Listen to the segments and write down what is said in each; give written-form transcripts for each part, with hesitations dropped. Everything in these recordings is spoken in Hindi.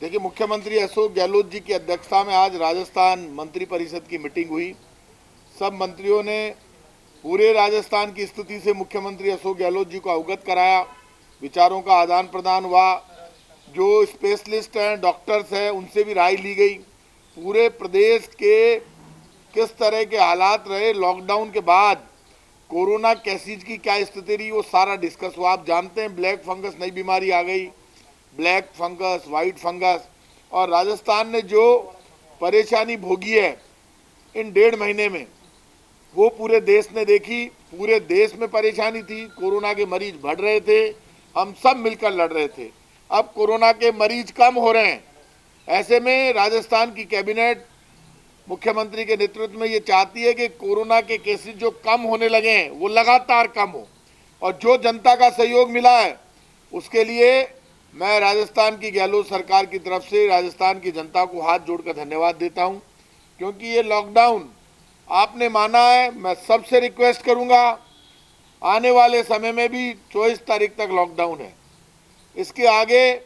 देखिए, मुख्यमंत्री अशोक गहलोत जी की अध्यक्षता में आज राजस्थान मंत्री परिषद की मीटिंग हुई। सब मंत्रियों ने पूरे राजस्थान की स्थिति से मुख्यमंत्री अशोक गहलोत जी को अवगत कराया। विचारों का आदान प्रदान हुआ। जो स्पेशलिस्ट हैं, डॉक्टर्स हैं, उनसे भी राय ली गई। पूरे प्रदेश के किस तरह के हालात रहे लॉकडाउन के बाद, कोरोना केसेज की क्या स्थिति रही, वो सारा डिस्कस हुआ। आप जानते हैं ब्लैक फंगस नई बीमारी आ गई, ब्लैक फंगस, वाइट फंगस, और राजस्थान ने जो परेशानी भोगी है इन 1.5 महीने में, वो पूरे देश ने देखी। पूरे देश में परेशानी थी, कोरोना के मरीज बढ़ रहे थे, हम सब मिलकर लड़ रहे थे। अब कोरोना के मरीज कम हो रहे हैं। ऐसे में राजस्थान की कैबिनेट मुख्यमंत्री के नेतृत्व में ये चाहती है कि कोरोना के केसेस जो कम होने लगे हैं वो लगातार कम हो, और जो जनता का सहयोग मिला है उसके लिए मैं राजस्थान की गहलोत सरकार की तरफ से राजस्थान की जनता को हाथ जोड़कर धन्यवाद देता हूं। क्योंकि ये लॉकडाउन आपने माना है। मैं सबसे रिक्वेस्ट करूंगा, आने वाले समय में भी 24 तारीख तक लॉकडाउन है। इसके आगे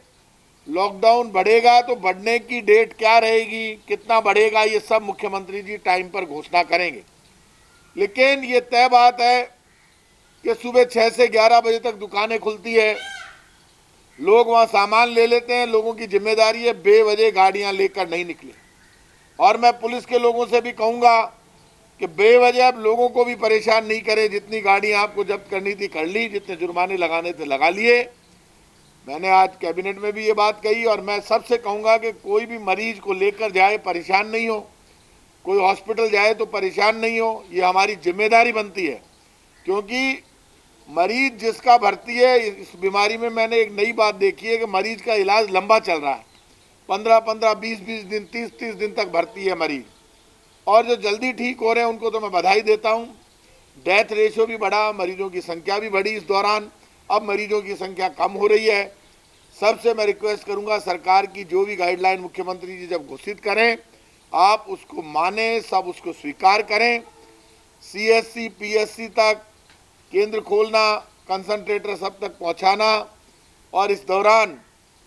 लॉकडाउन बढ़ेगा तो बढ़ने की डेट क्या रहेगी, कितना बढ़ेगा, ये सब मुख्यमंत्री जी टाइम पर घोषणा करेंगे। लेकिन ये तय बात है कि सुबह 6 से 11 बजे तक दुकानें खुलती है, लोग वहां सामान ले लेते हैं। लोगों की जिम्मेदारी है बेवजह गाड़ियां लेकर नहीं निकले। और मैं पुलिस के लोगों से भी कहूंगा कि बेवजह अब लोगों को भी परेशान नहीं करें। जितनी गाड़ियां आपको जब्त करनी थी कर ली, जितने जुर्माने लगाने थे लगा लिए। मैंने आज कैबिनेट में भी ये बात कही, और मैं सबसे कहूंगा कि कोई भी मरीज को लेकर जाए परेशान नहीं हो, कोई हॉस्पिटल जाए तो परेशान नहीं हो। ये हमारी जिम्मेदारी बनती है। क्योंकि मरीज जिसका भर्ती है इस बीमारी में, मैंने एक नई बात देखी है कि मरीज का इलाज लंबा चल रहा है। 15-15, 20-20 दिन, 30-30 दिन तक भर्ती है मरीज। और जो जल्दी ठीक हो रहे हैं उनको तो मैं बधाई देता हूं। डेथ रेशियो भी बढ़ा, मरीजों की संख्या भी बढ़ी इस दौरान। अब मरीजों की संख्या कम हो रही है। सबसे मैं रिक्वेस्ट करूंगा, सरकार की जो भी गाइडलाइन मुख्यमंत्री जी जब घोषित करें, आप उसको माने, सब उसको स्वीकार करें। CSC PSC तक केंद्र खोलना, कंसंट्रेटर सब तक पहुंचाना, और इस दौरान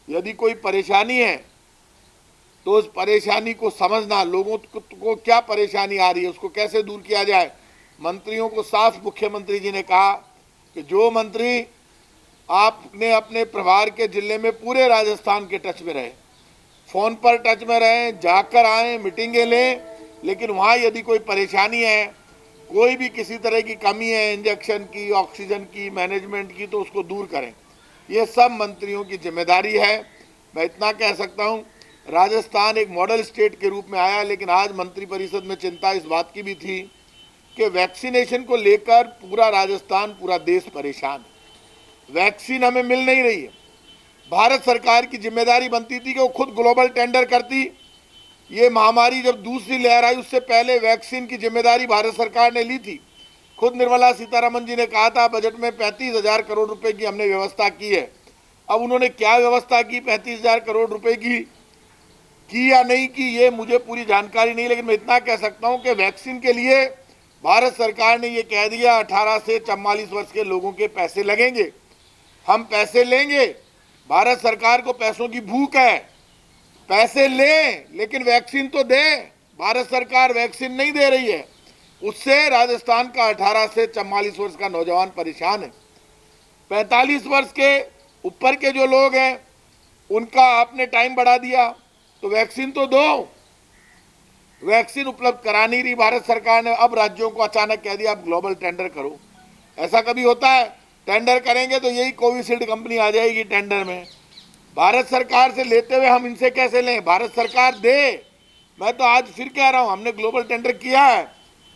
यदि कोई परेशानी है तो उस परेशानी को समझना, लोगों को क्या परेशानी आ रही है उसको कैसे दूर किया जाए। मंत्रियों को साफ मुख्यमंत्री जी ने कहा कि जो मंत्री आपने अपने प्रभार के जिले में पूरे राजस्थान के टच में रहे, फोन पर टच में रहे, जाकर आए, मीटिंगें लें, लेकिन वहाँ यदि कोई परेशानी है, कोई भी किसी तरह की कमी है, इंजेक्शन की, ऑक्सीजन की, मैनेजमेंट की, तो उसको दूर करें। ये सब मंत्रियों की जिम्मेदारी है। मैं इतना कह सकता हूँ, राजस्थान एक मॉडल स्टेट के रूप में आया, लेकिन आज मंत्रिपरिषद में चिंता इस बात की भी थी कि वैक्सीनेशन को लेकर पूरा राजस्थान, पूरा देश परेशान है। वैक्सीन हमें मिल नहीं रही है। भारत सरकार की जिम्मेदारी बनती थी कि वो खुद ग्लोबल टेंडर करती। ये महामारी जब दूसरी लहर आई उससे पहले वैक्सीन की जिम्मेदारी भारत सरकार ने ली थी। खुद निर्मला सीतारमण जी ने कहा था बजट में 35,000 करोड़ रुपए की हमने व्यवस्था की है। अब उन्होंने क्या व्यवस्था की 35,000 करोड़ रुपए की या नहीं की, ये मुझे पूरी जानकारी नहीं, लेकिन मैं इतना कह सकता हूं कि वैक्सीन के लिए भारत सरकार ने ये कह दिया 18 से 44 वर्ष के लोगों के पैसे लगेंगे। हम पैसे लेंगे, भारत सरकार को पैसों की भूख है, पैसे लें लेकिन वैक्सीन तो दे। भारत सरकार वैक्सीन नहीं दे रही है, उससे राजस्थान का 18 से 44 वर्ष का नौजवान परेशान है। 45 वर्ष के ऊपर के जो लोग हैं उनका आपने टाइम बढ़ा दिया, तो वैक्सीन तो दो। वैक्सीन उपलब्ध करा नहीं रही भारत सरकार ने। अब राज्यों को अचानक कह दिया आप ग्लोबल टेंडर करो। ऐसा कभी होता है? टेंडर करेंगे तो यही कोविशील्ड कंपनी आ जाएगी टेंडर में। भारत सरकार से लेते हुए हम इनसे कैसे लें? भारत सरकार दे। मैं तो आज फिर कह रहा हूं, हमने ग्लोबल टेंडर किया है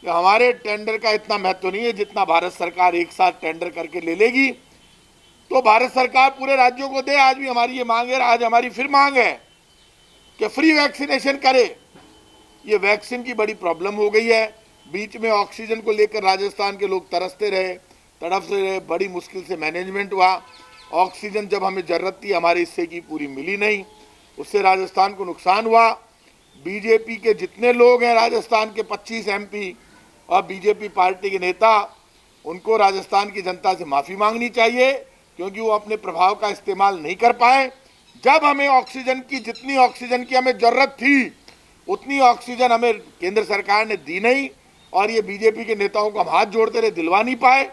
कि हमारे टेंडर का इतना महत्व नहीं है जितना भारत सरकार एक साथ टेंडर करके ले लेगी। तो भारत सरकार पूरे राज्यों को दे। आज भी हमारी ये मांग है, आज हमारी फिर मांग है कि फ्री वैक्सीनेशन करे। ये वैक्सीन की बड़ी प्रॉब्लम हो गई है। बीच में ऑक्सीजन को लेकर राजस्थान के लोग तरसते रहे, तड़पते रहे, बड़ी मुश्किल से मैनेजमेंट हुआ। ऑक्सीजन जब हमें जरूरत थी हमारे हिस्से की पूरी मिली नहीं, उससे राजस्थान को नुकसान हुआ। बीजेपी के जितने लोग हैं राजस्थान के 25 MP और बीजेपी पार्टी के नेता, उनको राजस्थान की जनता से माफ़ी मांगनी चाहिए, क्योंकि वो अपने प्रभाव का इस्तेमाल नहीं कर पाए। जब हमें ऑक्सीजन की, जितनी ऑक्सीजन की हमें जरूरत थी उतनी ऑक्सीजन हमें केंद्र सरकार ने दी नहीं, और ये बीजेपी के नेताओं को हम हाथ जोड़ते रहे, दिलवा नहीं पाए।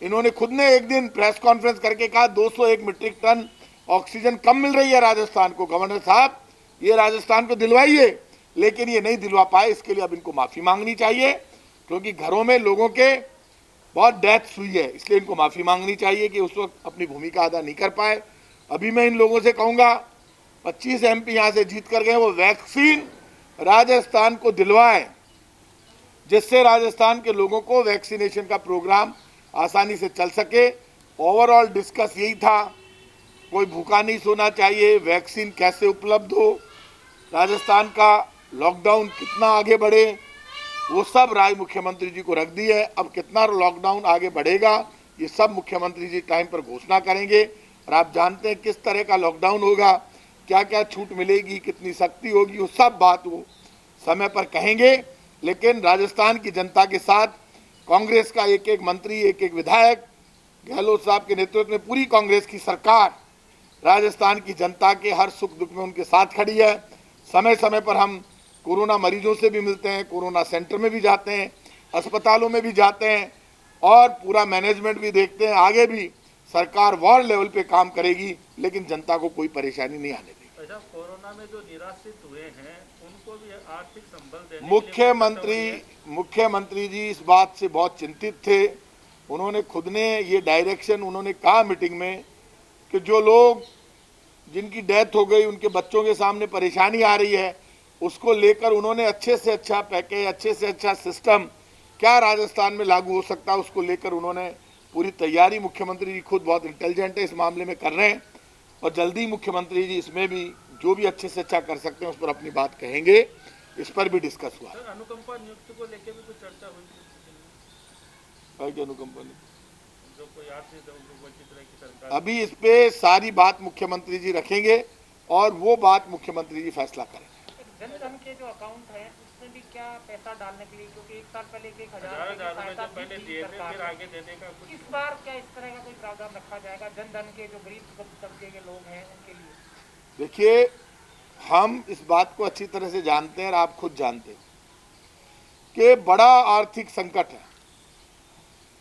इन्होंने खुद ने एक दिन प्रेस कॉन्फ्रेंस करके कहा 201 मीट्रिक टन ऑक्सीजन कम मिल रही है राजस्थान को। गवर्नर साहब, ये राजस्थान को दिलवाइए, लेकिन ये नहीं दिलवा पाए। इसके लिए अब इनको माफी मांगनी चाहिए, क्योंकि घरों में लोगों के बहुत डेथ्स हुई है, इसलिए इनको माफी मांगनी चाहिए कि उस वक्त अपनी भूमिका अदा नहीं कर पाए। अभी मैं इन लोगों से कहूंगा, 25 MP यहां से जीत कर गए, वो वैक्सीन राजस्थान को दिलवाएं, जिससे राजस्थान के लोगों को वैक्सीनेशन का प्रोग्राम आसानी से चल सके। ओवरऑल डिस्कस यही था, कोई भूखा नहीं सोना चाहिए, वैक्सीन कैसे उपलब्ध हो, राजस्थान का लॉकडाउन कितना आगे बढ़े, वो सब राय मुख्यमंत्री जी को रख दी है। अब कितना लॉकडाउन आगे बढ़ेगा ये सब मुख्यमंत्री जी टाइम पर घोषणा करेंगे, और आप जानते हैं किस तरह का लॉकडाउन होगा, क्या क्या छूट मिलेगी, कितनी सख्ती होगी, वो सब बात वो समय पर कहेंगे। लेकिन राजस्थान की जनता के साथ कांग्रेस का एक एक मंत्री, एक एक विधायक, गहलोत साहब के नेतृत्व में पूरी कांग्रेस की सरकार राजस्थान की जनता के हर सुख दुख में उनके साथ खड़ी है। समय समय पर हम कोरोना मरीजों से भी मिलते हैं, कोरोना सेंटर में भी जाते हैं, अस्पतालों में भी जाते हैं, और पूरा मैनेजमेंट भी देखते हैं। आगे भी सरकार वॉर लेवल पे काम करेगी, लेकिन जनता को कोई परेशानी नहीं आने देगी। अच्छा, कोरोना में जो निराश्रित हुए हैं उनको भी आर्थिक संबल देने मुख्यमंत्री जी इस बात से बहुत चिंतित थे। उन्होंने खुद ने ये डायरेक्शन उन्होंने कहा मीटिंग में कि जो लोग जिनकी डेथ हो गई, उनके बच्चों के सामने परेशानी आ रही है, उसको लेकर उन्होंने अच्छे से अच्छा पैकेज, अच्छे से अच्छा सिस्टम क्या राजस्थान में लागू हो सकता है, उसको लेकर उन्होंने पूरी तैयारी, मुख्यमंत्री जी खुद बहुत इंटेलिजेंट है, इस मामले में कर रहे हैं, और जल्दी मुख्यमंत्री जी इसमें भी जो भी अच्छे से अच्छा कर सकते हैं उस पर अपनी बात कहेंगे। इस पर भी डिस्कस हुआ। अनुकंपा नियुक्ति को लेकर भी कुछ चर्चा हुई थी। अनुकंपा जो कोई आर्थिक तरह की सरकार, अभी इस पे सारी बात मुख्यमंत्री जी रखेंगे, और वो बात मुख्यमंत्री जी फैसला करेंगे। जन धन के जो अकाउंट है उसमें भी क्या पैसा डालने के लिए, क्योंकि एक साल पहले 1000 पहले दिए थे, फिर आगे देने का कुछ, इस बार क्या इस तरह का कोई प्रावधान रखा जाएगा जन धन के जो गरीब तबके के लोग हैं उनके लिए? देखिए, हम इस बात को अच्छी तरह से जानते हैं, और आप खुद जानते हैं कि बड़ा आर्थिक संकट है।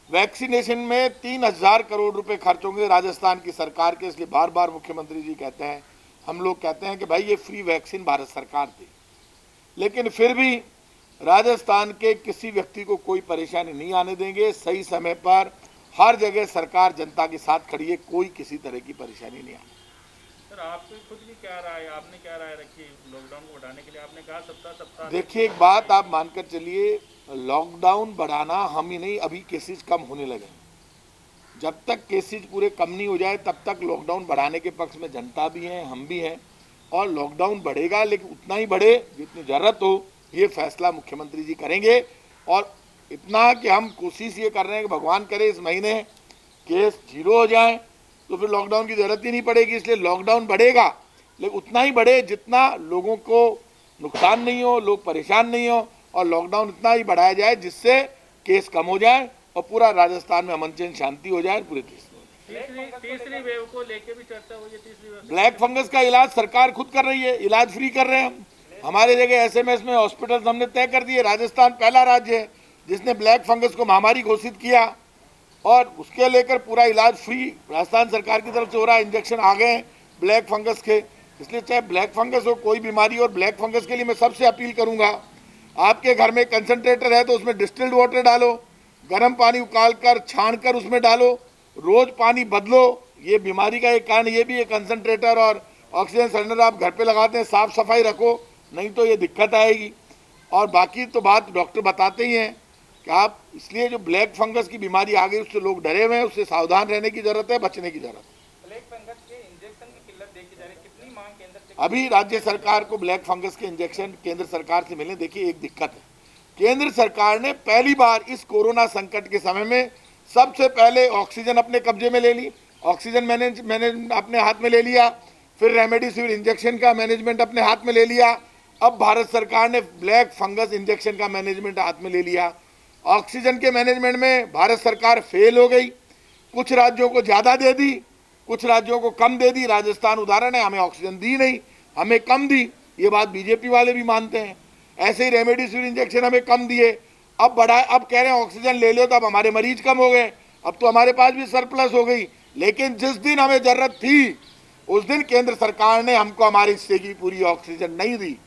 वैक्सीनेशन में 3000 करोड़ रुपए खर्च होंगे राजस्थान की सरकार के, इसलिए बार बार मुख्यमंत्री जी कहते हैं, हम लोग कहते हैं कि भाई ये फ्री वैक्सीन भारत सरकार दी, लेकिन फिर भी राजस्थान के किसी व्यक्ति को कोई परेशानी नहीं आने देंगे। सही समय पर हर जगह सरकार जनता के साथ खड़ी है, कोई किसी तरह की परेशानी नहीं आने। सर, आपको खुद भी क्या राय, आपने क्या राय रखी लॉकडाउन को बढ़ाने के लिए? आपने कहा सप्ताह देखिए, एक बात आप मानकर चलिए, लॉकडाउन बढ़ाना हम ही नहीं, अभी केसेज कम होने लगे। जब तक केसेज पूरे कम नहीं हो जाए तब तक लॉकडाउन बढ़ाने के पक्ष में जनता भी है, हम भी हैं, और लॉकडाउन बढ़ेगा, लेकिन उतना ही बढ़े जितनी जरूरत हो, ये फैसला मुख्यमंत्री जी करेंगे। और इतना कि हम कोशिश ये कर रहे हैं कि भगवान करे इस महीने केस 0 हो जाए, तो फिर लॉकडाउन की जरूरत ही नहीं पड़ेगी। इसलिए लॉकडाउन बढ़ेगा, लेकिन उतना ही बढ़े जितना लोगों को नुकसान नहीं हो, लोग परेशान नहीं हो, और लॉकडाउन इतना ही बढ़ाया जाए जिससे केस कम हो जाए और पूरा राजस्थान में अमन चैन शांति हो जाए, पूरे देश में। तीसरी वेव को लेकर भी चर्चा हुई है। तीसरी वेव, ब्लैक फंगस का इलाज सरकार खुद कर रही है, इलाज फ्री कर रहे हैं हम। हमारे जगह SMS में हॉस्पिटल हमने तय कर दिए। राजस्थान पहला राज्य है जिसने ब्लैक फंगस को महामारी घोषित किया, और उसके लेकर पूरा इलाज फ्री राजस्थान सरकार की तरफ से हो रहा है। इंजेक्शन आ गए ब्लैक फंगस के, इसलिए चाहे ब्लैक फंगस हो, कोई बीमारी। और ब्लैक फंगस के लिए मैं सबसे अपील करूंगा, आपके घर में कंसंट्रेटर है तो उसमें डिस्टिल्ड वाटर डालो, गर्म पानी उकाल कर छान कर उसमें डालो, रोज पानी बदलो। ये बीमारी का एक कारण ये भी है, कंसंट्रेटर और ऑक्सीजन सिलेंडर आप घर पे लगाते हैं, साफ सफाई रखो, नहीं तो ये दिक्कत आएगी। और बाकी तो बात डॉक्टर बताते ही हैं कि आप, इसलिए जो ब्लैक फंगस की बीमारी आ गई उससे लोग डरे हुए हैं, उससे सावधान रहने की जरूरत है, बचने की जरूरत है। ब्लैक फंगस के इंजेक्शन की किल्लत देखी जा रही है, कितनी मांग केंद्र से? अभी राज्य सरकार को ब्लैक फंगस के इंजेक्शन केंद्र सरकार से मिले। देखिए, एक दिक्कत है, केंद्र सरकार ने पहली बार इस कोरोना संकट के समय में सबसे पहले ऑक्सीजन अपने कब्जे में ले ली, ऑक्सीजन मैनेज अपने हाथ में ले लिया, फिर रेमडेसिविर इंजेक्शन का मैनेजमेंट अपने हाथ में ले लिया। अब भारत सरकार ने ब्लैक फंगस इंजेक्शन का मैनेजमेंट हाथ में ले लिया। ऑक्सीजन के मैनेजमेंट में भारत सरकार फेल हो गई, कुछ राज्यों को ज़्यादा दे दी, कुछ राज्यों को कम दे दी, राजस्थान उदाहरण है, हमें ऑक्सीजन दी नहीं, हमें कम दी, ये बात बीजेपी वाले भी मानते हैं। ऐसे ही रेमडेसिविर इंजेक्शन हमें कम दिए, अब बढ़ाए, अब कह रहे हैं ऑक्सीजन ले लो, तो अब हमारे मरीज कम हो गए, अब तो हमारे पास भी सरप्लस हो गई। लेकिन जिस दिन हमें जरूरत थी उस दिन केंद्र सरकार ने हमको हमारे हिस्से की पूरी ऑक्सीजन नहीं दी।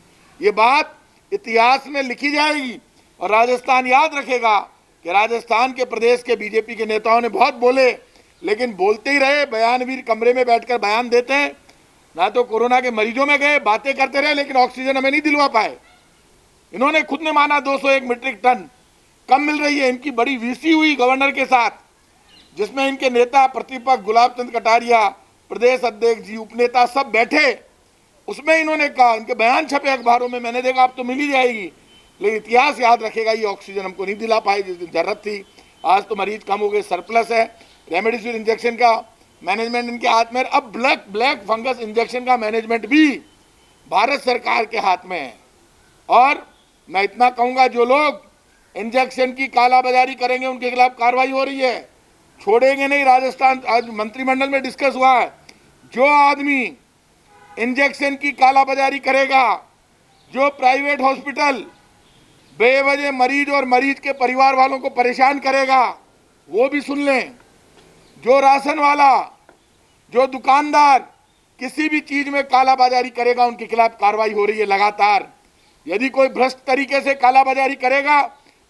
ये बात इतिहास में लिखी जाएगी और राजस्थान याद रखेगा कि राजस्थान के प्रदेश के बीजेपी के नेताओं ने बहुत बोले, लेकिन बोलते ही रहे, बयानवीर कमरे में बैठकर बयान देते हैं, ना तो कोरोना के मरीजों में गए, बातें करते रहे, लेकिन ऑक्सीजन हमें नहीं दिलवा पाए। इन्होंने खुद ने माना 201 मीट्रिक टन कम मिल रही है। इनकी बड़ी वीसी हुई गवर्नर के साथ, जिसमें इनके नेता प्रतिपक्ष गुलाब चंद कटारिया, प्रदेश अध्यक्ष जी, उपनेता सब बैठे। उसमें इन्होंने कहा, इनके बयान छपे अखबारों में, मैंने देखा अब तो मिल ही जाएगी, लेकिन इतिहास याद रखेगा ये ऑक्सीजन हमको नहीं दिला पाए जिस दिन जरूरत थी। आज तो मरीज कम हो गए, सरप्लस है। रेमडेसिविर इंजेक्शन का मैनेजमेंट इनके हाथ में, अब ब्लैक फंगस इंजेक्शन का मैनेजमेंट भी भारत सरकार के हाथ में है। और मैं इतना कहूंगा, जो लोग इंजेक्शन की कालाबाजारी करेंगे उनके खिलाफ कार्रवाई हो रही है, छोड़ेंगे नहीं। राजस्थान आज मंत्रिमंडल में डिस्कस हुआ है, जो आदमी इंजेक्शन की कालाबाजारी करेगा, जो प्राइवेट हॉस्पिटल बेवजह मरीज और मरीज के परिवार वालों को परेशान करेगा, वो भी सुन लें। जो राशन वाला, जो दुकानदार किसी भी चीज में कालाबाजारी करेगा, उनके खिलाफ कार्रवाई हो रही है लगातार। यदि कोई भ्रष्ट तरीके से कालाबाजारी करेगा,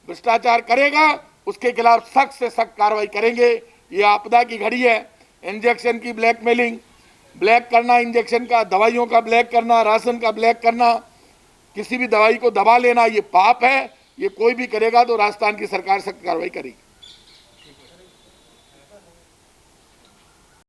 भ्रष्टाचार करेगा, उसके खिलाफ सख्त से सख्त कार्रवाई करेंगे। ये आपदा की घड़ी है। इंजेक्शन की ब्लैकमेलिंग, ब्लैक करना, इंजेक्शन का, दवाइयों का ब्लैक करना, राशन का ब्लैक करना, किसी भी दवाई को दबा लेना, ये पाप है। ये कोई भी करेगा तो राजस्थान की सरकार सख्त कार्रवाई करेगी।